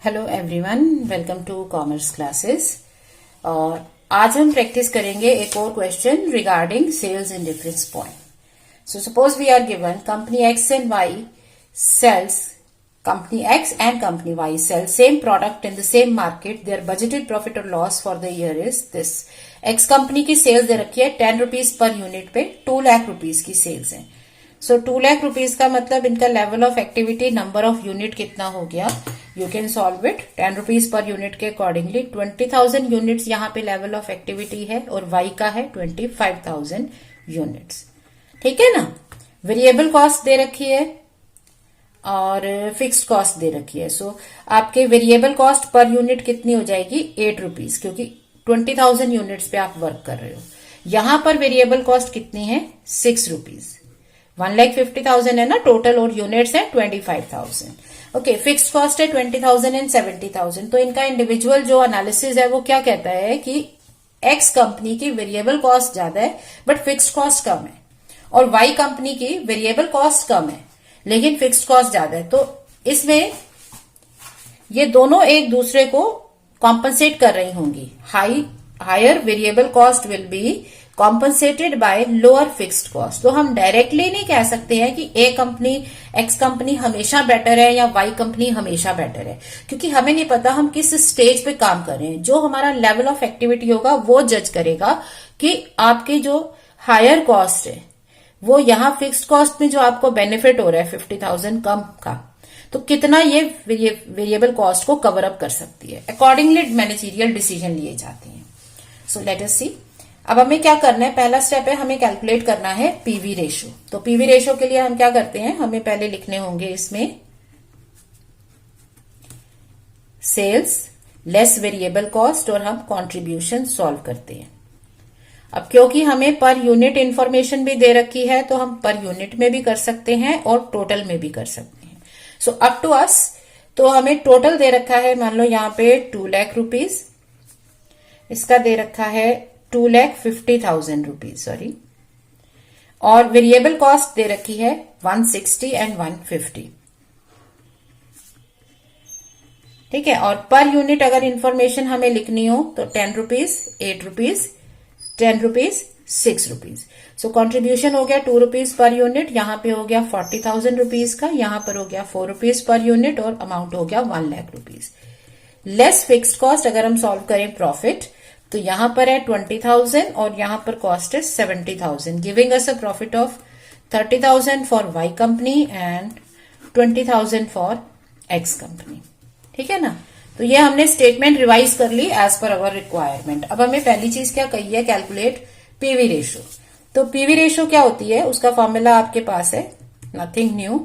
Hello everyone, welcome to commerce classes. और आज हम प्रैक्टिस करेंगे एक और question regarding sales in difference point. So suppose we are given company X and Y sales, company X and company Y sell same product in the same market. Their budgeted profit or loss for the year is this. X company की sales दे रखी है 10 rupees per unit पे, 2 lakh rupees की sales है। सो 2 lakh rupees का मतलब इनका level of activity, number of unit कितना हो गया, you can solve it 10 rupees per unit के अकॉर्डिंगली। 20,000 यूनिट्स यहाँ पे लेवल ऑफ एक्टिविटी है और Y का है 25,000 यूनिट्स। ठीक है ना। वेरिएबल कॉस्ट दे रखी है और फिक्स्ड कॉस्ट दे रखी है। सो आपके वेरिएबल कॉस्ट पर यूनिट कितनी हो जाएगी, 8 रुपीज, क्योंकि 20,000 यूनिट्स पे आप वर्क कर रहे हो। यहां पर वेरिएबल कॉस्ट कितनी है, 6 रुपीज। 1,50,000 है ना टोटल और यूनिट्स है 25,000। ओके, फिक्स्ड कॉस्ट है 20,000 एंड 70,000। तो इनका इंडिविजुअल जो एनालिसिस है वो क्या कहता है कि एक्स कंपनी की वेरिएबल कॉस्ट ज्यादा है बट फिक्स्ड कॉस्ट कम है, और वाई कंपनी की वेरिएबल कॉस्ट कम है लेकिन फिक्स्ड कॉस्ट ज्यादा है। तो इसमें ये दोनों एक दूसरे को कॉम्पनसेट कर रही होंगी। Higher variable cost will be compensated by lower fixed cost. तो हम डायरेक्टली नहीं कह सकते हैं कि ए कंपनी, एक्स कंपनी हमेशा बेटर है या वाई कंपनी हमेशा बेटर है, क्योंकि हमें नहीं पता हम किस स्टेज पे काम कर रहे हैं। जो हमारा लेवल ऑफ एक्टिविटी होगा वो जज करेगा कि आपकी जो हायर कॉस्ट है वो यहाँ फिक्स्ड कॉस्ट में जो आपको बेनिफिट हो रहा है 50,000 कम का, तो कितना ये वेरिएबल कॉस्ट को कवर अप कर सकती है। अकॉर्डिंगली मैनेजरियल डिसीजन लिए जाते हैं। सो लेट अस सी। अब हमें क्या करना है, पहला स्टेप है हमें कैलकुलेट करना है पीवी रेशो। तो पीवी रेशो के लिए हम क्या करते हैं, हमें पहले लिखने होंगे इसमें सेल्स लेस वेरिएबल कॉस्ट और हम कॉन्ट्रीब्यूशन सॉल्व करते हैं। अब क्योंकि हमें पर यूनिट इंफॉर्मेशन भी दे रखी है तो हम पर यूनिट में भी कर सकते हैं और टोटल में भी कर सकते हैं। So up to us. तो हमें टोटल दे रखा है, मान लो यहाँ पे 2 लाख रुपीज, इसका दे रखा है 2,50,000 रुपीज, सॉरी, और वेरिएबल कॉस्ट दे रखी है 160 एंड 150। ठीक है। और पर यूनिट अगर इंफॉर्मेशन हमें लिखनी हो तो 10 रुपीज, 8 रुपीज, 10 रुपीज, 6 रुपीज। सो कॉन्ट्रीब्यूशन हो गया 2 रुपीज पर यूनिट, यहाँ पे हो गया 40,000 रुपीज का, यहाँ पर हो गया 4 रुपीज पर यूनिट और अमाउंट हो गया 1 lakh rupees. Less fixed cost अगर हम सॉल्व करें प्रॉफिट, तो यहाँ पर है 20,000 और यहाँ पर कॉस्ट है 70,000, giving us a profit of 30,000 for Y company and 20,000 for X company. ठीक है ना। तो ये हमने स्टेटमेंट रिवाइज कर ली एज पर अवर रिक्वायरमेंट। अब हमें पहली चीज क्या कही है, कैलकुलेट पीवी रेशो। तो पीवी रेशो क्या होती है, उसका फॉर्मूला आपके पास है, nothing new,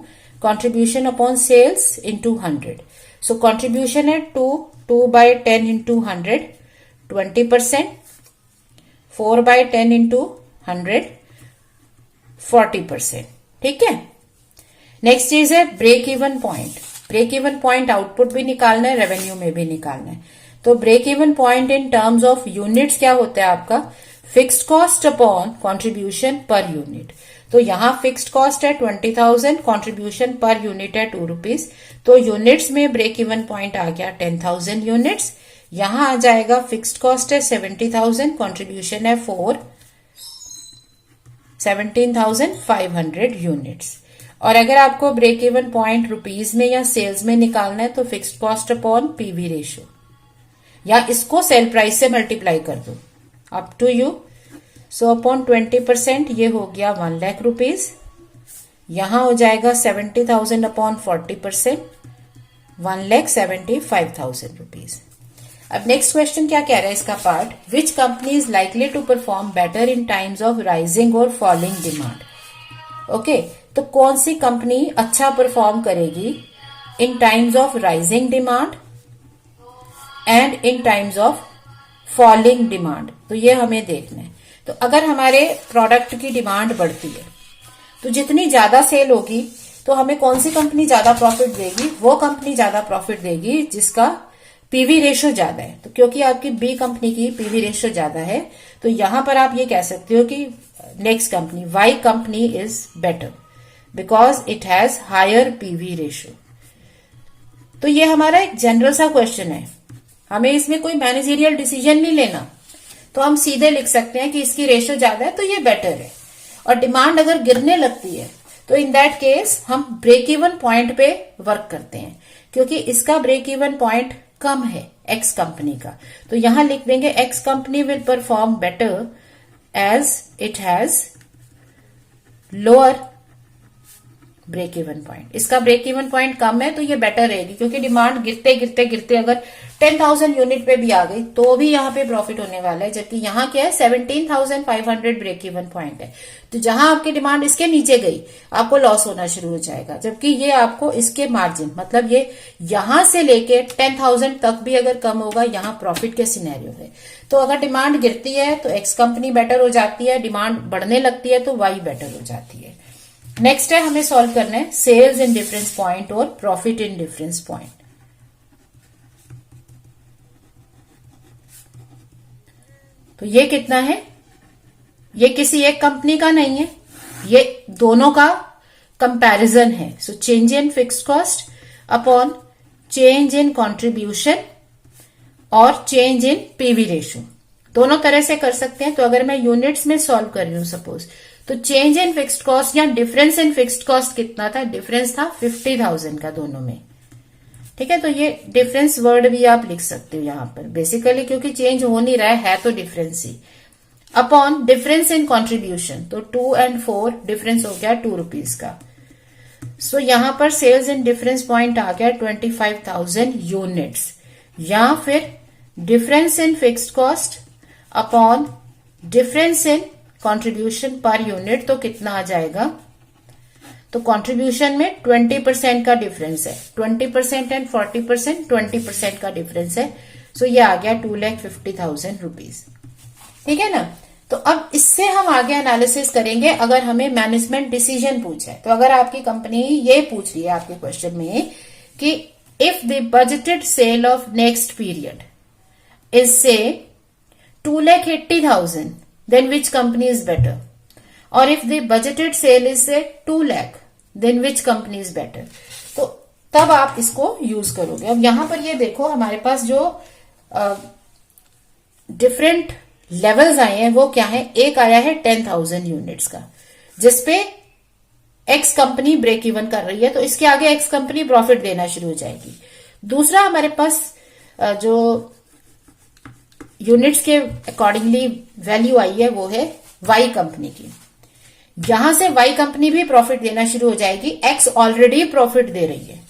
contribution upon sales into 100। So contribution है 2/10 इंटू 100, 20%, 4/10 इंटू 100, 40%। ठीक है। नेक्स्ट चीज है break even point. Break even point output भी निकालना है, रेवेन्यू में भी निकालना है। तो break even point in terms of units क्या होता है आपका, fixed cost upon contribution per unit. तो यहां फिक्स्ड कॉस्ट है 20,000, कॉन्ट्रीब्यूशन पर यूनिट है 2 रुपीज। तो यूनिट्स में ब्रेक इवन पॉइंट आ गया 10,000 यूनिट्स। यहां आ जाएगा फिक्स्ड कॉस्ट है 70,000, कॉन्ट्रीब्यूशन है 17,500 यूनिट्स। और अगर आपको ब्रेक इवन पॉइंट रुपीज में या सेल्स में निकालना है तो fixed cost upon PV ratio, या इसको सेल प्राइस से मल्टीप्लाई कर दो, up to you. So upon 20% ये हो गया 1 लाख रुपीज। यहां हो जाएगा 70,000 अपॉन 40%, 1,75,000 रुपीज। अब नेक्स्ट क्वेश्चन क्या कह रहा है इसका part, which company is likely to perform better in times of rising और फॉलिंग डिमांड। ओके, तो कौन सी कंपनी अच्छा परफॉर्म करेगी in times of rising demand and in times of falling demand, तो ये हमें देखना है। तो अगर हमारे प्रोडक्ट की डिमांड बढ़ती है तो जितनी ज्यादा सेल होगी तो हमें कौन सी कंपनी ज्यादा प्रॉफिट देगी, वो कंपनी ज्यादा प्रॉफिट देगी जिसका पीवी रेशो ज्यादा है। तो क्योंकि आपकी बी कंपनी की पीवी रेशो ज्यादा है तो यहां पर आप ये कह सकते हो कि next company Y company is better because it has higher PV ratio. तो ये हमारा एक जनरल सा क्वेश्चन है, हमें इसमें कोई मैनेजरियल डिसीजन नहीं लेना, तो हम सीधे लिख सकते हैं कि इसकी रेशो ज्यादा है तो ये बेटर है। और डिमांड अगर गिरने लगती है तो इन दैट केस हम ब्रेक इवन पॉइंट पे वर्क करते हैं, क्योंकि इसका ब्रेक इवन पॉइंट कम है एक्स कंपनी का, तो यहां लिख देंगे X company will perform better as it has lower break even point. इसका ब्रेक इवन पॉइंट कम है तो ये बेटर रहेगी, क्योंकि डिमांड गिरते गिरते गिरते अगर 10,000 यूनिट पे भी आ गई तो भी यहाँ पे प्रॉफिट होने वाला है, जबकि यहाँ क्या है 17,500 ब्रेक इवन पॉइंट है। तो जहां आपकी डिमांड इसके नीचे गई आपको लॉस होना शुरू हो जाएगा, जबकि ये आपको इसके मार्जिन मतलब ये यहां से लेके 10,000 तक भी अगर कम होगा यहाँ प्रॉफिट के सिनेरियो है। तो अगर डिमांड गिरती है तो एक्स कंपनी बेटर हो जाती है, डिमांड बढ़ने लगती है तो वाई बेटर हो जाती है। नेक्स्ट है हमें सॉल्व करना है सेल्स इन डिफरेंस पॉइंट और प्रॉफिट इन डिफरेंस पॉइंट। तो ये कितना है, ये किसी एक कंपनी का नहीं है, ये दोनों का कंपैरिजन है। So change in fixed cost upon change in contribution और चेंज इन पीवी रेशियो, दोनों तरह से कर सकते हैं। तो अगर मैं यूनिट्स में सॉल्व कर रही हूं सपोज, तो चेंज इन फिक्स्ड कॉस्ट या डिफरेंस इन फिक्स्ड कॉस्ट कितना था, डिफरेंस था 50,000 का दोनों में, ठीक है। तो ये डिफरेंस वर्ड भी आप लिख सकते हो यहां पर बेसिकली, क्योंकि चेंज हो नहीं रहा है तो difference he, upon difference in contribution, तो 2 और 4 डिफरेंस हो गया 2 रुपीज का। सो यहां पर सेल्स इन डिफरेंस पॉइंट आ गया 25,000 यूनिट्स, या फिर difference in fixed cost upon difference in contribution per unit, तो कितना आ जाएगा, तो कंट्रीब्यूशन में 20% का डिफरेंस है, 20% एंड 40% 20% का डिफरेंस है। सो ये आ गया 2,50,000 रुपीज, ठीक है ना। तो अब इससे हम आगे एनालिसिस करेंगे अगर हमें मैनेजमेंट डिसीजन पूछा है। तो अगर आपकी कंपनी ये पूछ रही है आपके क्वेश्चन में कि if the budgeted sale of next period is से 2,80,000 then which company is better, or if the budgeted sale is say 2 lakh then which company is better, तो तब आप इसको यूज करोगे। अब यहां पर ये देखो हमारे पास जो डिफरेंट लेवल्स आए हैं वो क्या है, एक आया है 10,000 यूनिट्स का जिसपे एक्स कंपनी ब्रेक इवन कर रही है, तो इसके आगे एक्स कंपनी प्रॉफिट देना शुरू हो जाएगी। दूसरा हमारे पास जो यूनिट्स के अकॉर्डिंगली वैल्यू आई है वो है वाई कंपनी की, यहां से वाई कंपनी भी प्रॉफिट देना शुरू हो जाएगी, एक्स ऑलरेडी प्रॉफिट दे रही है।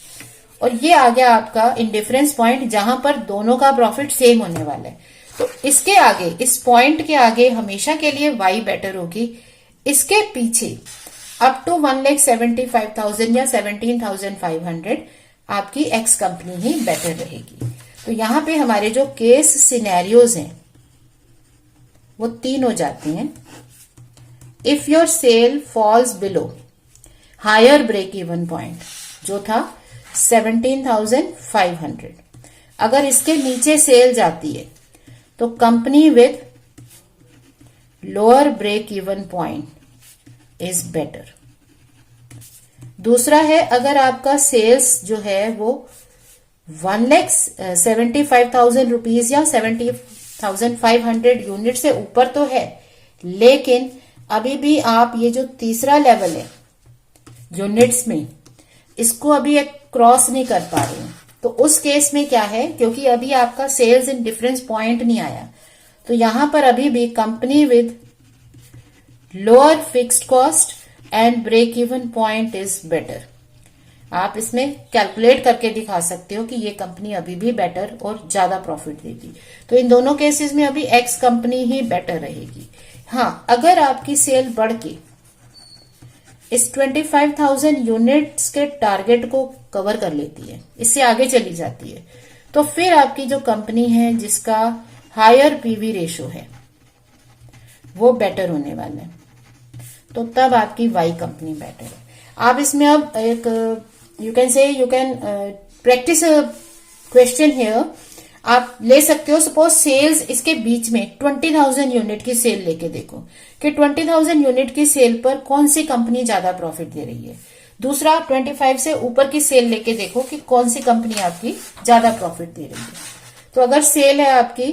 और ये आ गया आपका इंडिफरेंस पॉइंट जहां पर दोनों का प्रॉफिट सेम होने वाला है। तो इसके आगे, इस पॉइंट के आगे हमेशा के लिए वाई बेटर होगी, इसके पीछे अप टू 1,75,000 या 17,500 आपकी एक्स कंपनी ही बेटर रहेगी। तो यहां पे हमारे जो केस सिनेरियोज हैं वो 3 हो जाते हैं। If your sale falls below higher break even point जो था 17,500, अगर इसके नीचे सेल जाती है तो company with lower break even point is better. दूसरा है अगर आपका सेल्स जो है वो 1,75,000 रुपीज या 70,500 यूनिट से ऊपर तो है, लेकिन अभी भी आप ये जो तीसरा लेवल है यूनिट्स में इसको अभी एक क्रॉस नहीं कर पा रहे हैं, तो उस केस में क्या है, क्योंकि अभी आपका सेल्स इन डिफरेंस पॉइंट नहीं आया, तो यहां पर अभी भी company with lower fixed cost and break even point is better. आप इसमें कैलकुलेट करके दिखा सकते हो कि ये कंपनी अभी भी बेटर और ज्यादा प्रॉफिट देगी। तो इन दोनों केसेस में अभी एक्स कंपनी ही बेटर रहेगी। हाँ, अगर आपकी सेल बढ़ के इस 25,000 यूनिट्स के टारगेट को कवर कर लेती है, इससे आगे चली जाती है, तो फिर आपकी जो कंपनी है जिसका हायर पीवी रेशो है वो बेटर होने वाला है, तो तब आपकी वाई कंपनी बेटर है। आप इसमें अब एक you can practice question here आप ले सकते हो। सपोज सेल्स इसके बीच में 20,000 यूनिट की सेल लेके देखो कि 20,000 यूनिट की सेल पर कौन सी कंपनी ज्यादा प्रॉफिट दे रही है। दूसरा 25 से ऊपर की सेल लेके देखो कि कौन सी कंपनी आपकी ज्यादा प्रॉफिट दे रही है। तो अगर सेल है आपकी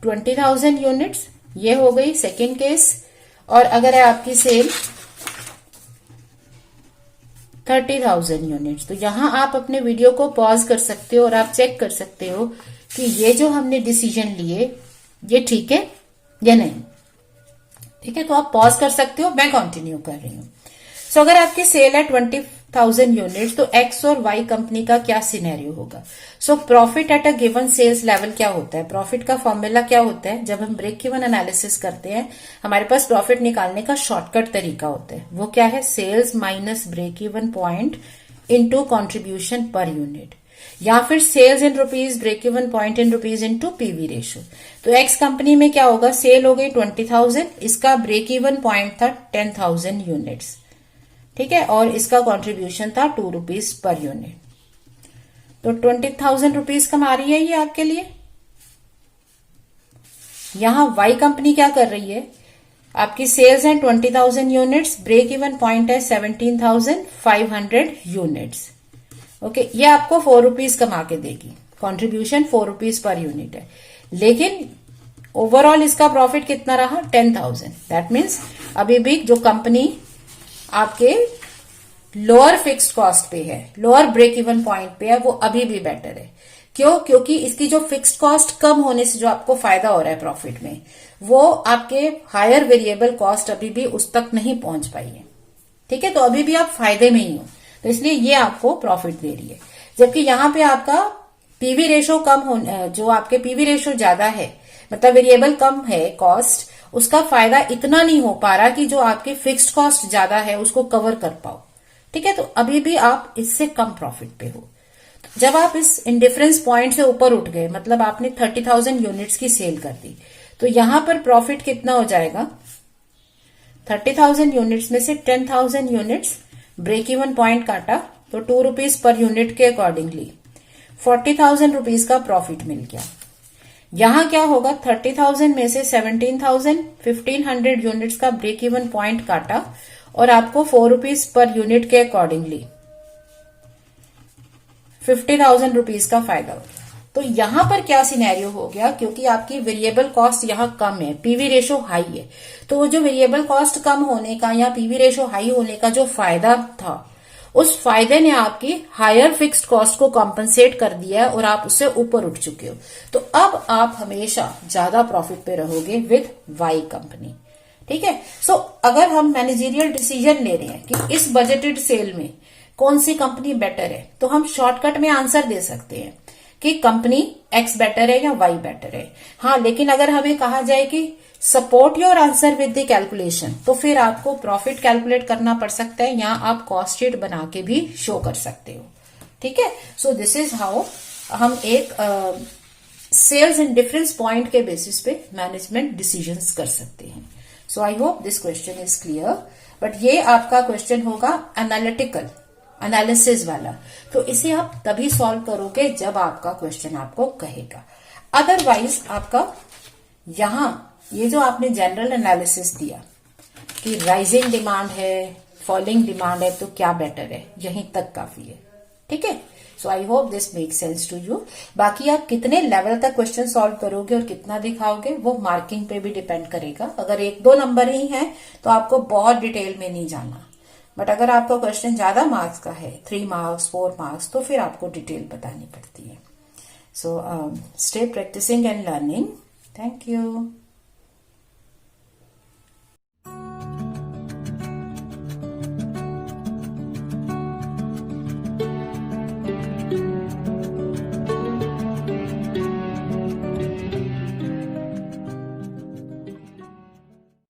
20,000 यूनिट्स, ये हो गई सेकेंड केस। और अगर है आपकी सेल 30,000 यूनिट्स, तो यहां आप अपने वीडियो को पॉज कर सकते हो और आप चेक कर सकते हो कि ये जो हमने डिसीजन लिए ये ठीक है या नहीं। ठीक है, तो आप पॉज कर सकते हो, मैं कंटिन्यू कर रही हूं। सो अगर आपकी सेल है 20,000 यूनिट्स, तो एक्स और वाई कंपनी का क्या सिनेरियो होगा। So profit at a given sales level क्या होता है, प्रॉफिट का फॉर्मूला क्या होता है। जब हम ब्रेक इवन एनालिसिस करते हैं हमारे पास प्रॉफिट निकालने का शॉर्टकट तरीका होता है, वो क्या है, sales minus break even point into contribution per unit, या फिर sales in rupees break even point in rupees into PV ratio. तो एक्स कंपनी में क्या होगा, सेल हो गई 20,000, इसका ब्रेक इवन पॉइंट था 10,000 यूनिट्स, ठीक है, और इसका कंट्रीब्यूशन था 2 रुपीज पर यूनिट। तो 20,000 रुपीज कमा रही है ये आपके लिए। यहां वाई कंपनी क्या कर रही है, आपकी सेल्स है 20,000 यूनिट्स, ब्रेक इवन पॉइंट है 17,500 यूनिट्स। ओके, ये आपको 4 रुपीज कमा के देगी, कंट्रीब्यूशन 4 रुपीज पर यूनिट है, लेकिन ओवरऑल इसका प्रॉफिट कितना रहा, 10,000। दैट मीन्स अभी भी जो कंपनी आपके लोअर फिक्स्ड कॉस्ट पे है, लोअर ब्रेक इवन पॉइंट पे है, वो अभी भी बेटर है। क्यों, क्योंकि इसकी जो फिक्स्ड कॉस्ट कम होने से जो आपको फायदा हो रहा है प्रॉफिट में, वो आपके हायर वेरिएबल कॉस्ट अभी भी उस तक नहीं पहुंच पाई है। ठीक है, तो अभी भी आप फायदे में ही हो, तो इसलिए ये आपको प्रॉफिट दे रही है। जबकि यहां पे आपका पीवी रेशो कम होने, जो आपके पीवी रेशो ज्यादा है, मतलब वेरिएबल कम है कॉस्ट, उसका फायदा इतना नहीं हो पा रहा कि जो आपकी फिक्स्ड कॉस्ट ज्यादा है उसको कवर कर पाओ। ठीक है, तो अभी भी आप इससे कम प्रॉफिट पे हो। जब आप इस इंडिफरेंस पॉइंट से ऊपर उठ गए, मतलब आपने 30,000 यूनिट्स की सेल कर दी, तो यहां पर प्रॉफिट कितना हो जाएगा, 30,000 यूनिट्स में से 10,000 यूनिट्स ब्रेक इवन पॉइंट काटा तो 2 रुपीज पर यूनिट के अकॉर्डिंगली 40,000 रुपीज का प्रॉफिट मिल गया। यहां क्या होगा, 30,000 में से 17,500 यूनिट्स का ब्रेक इवन पॉइंट काटा और आपको 4 रुपीज पर यूनिट के अकॉर्डिंगली 50,000 रुपीज का फायदा हो गया। तो यहां पर क्या सिनेरियो हो गया, क्योंकि आपकी वेरिएबल कॉस्ट यहां कम है, पीवी रेशो हाई है, तो वो जो वेरिएबल कॉस्ट कम होने का या पीवी रेशो हाई होने का जो फायदा था, उस फायदे ने आपकी हायर फिक्स्ड कॉस्ट को कॉम्पनसेट कर दिया है और आप उससे ऊपर उठ चुके हो। तो अब आप हमेशा ज्यादा प्रॉफिट पे रहोगे विद वाई कंपनी। ठीक है, सो अगर हम मैनेजरियल डिसीजन ले रहे हैं कि इस बजटेड सेल में कौन सी कंपनी बेटर है, तो हम शॉर्टकट में आंसर दे सकते हैं कि कंपनी एक्स बेटर है या वाई बेटर है। हाँ, लेकिन अगर हमें कहा जाए कि support your answer with the calculation, तो फिर आपको प्रॉफिट कैलकुलेट करना पड़ सकता है, या आप कॉस्ट शीट बना के भी शो कर सकते हो। ठीक है, सो दिस इज हाउ हम एक सेल्स एंड डिफरेंस पॉइंट के बेसिस पे मैनेजमेंट डिसीजंस कर सकते हैं। So I hope this question is clear. But ये आपका क्वेश्चन होगा एनालिटिकल एनालिसिस वाला, तो इसे आप तभी सॉल्व करोगे जब आपका क्वेश्चन आपको कहेगा। अदरवाइज आपका यहां ये जो आपने जनरल एनालिसिस दिया कि राइजिंग डिमांड है, फॉलिंग डिमांड है, तो क्या बेटर है, यहीं तक काफी है। ठीक है, so I hope this make sense to you. बाकी आप कितने लेवल तक क्वेश्चन सॉल्व करोगे और कितना दिखाओगे वो मार्किंग पे भी डिपेंड करेगा। अगर 1-2 नंबर ही है तो आपको बहुत डिटेल में नहीं जाना, बट अगर आपका क्वेश्चन ज्यादा मार्क्स का है, 3 मार्क्स 4 मार्क्स, तो फिर आपको डिटेल बतानी पड़ती है। So stay practicing and learning. Thank you.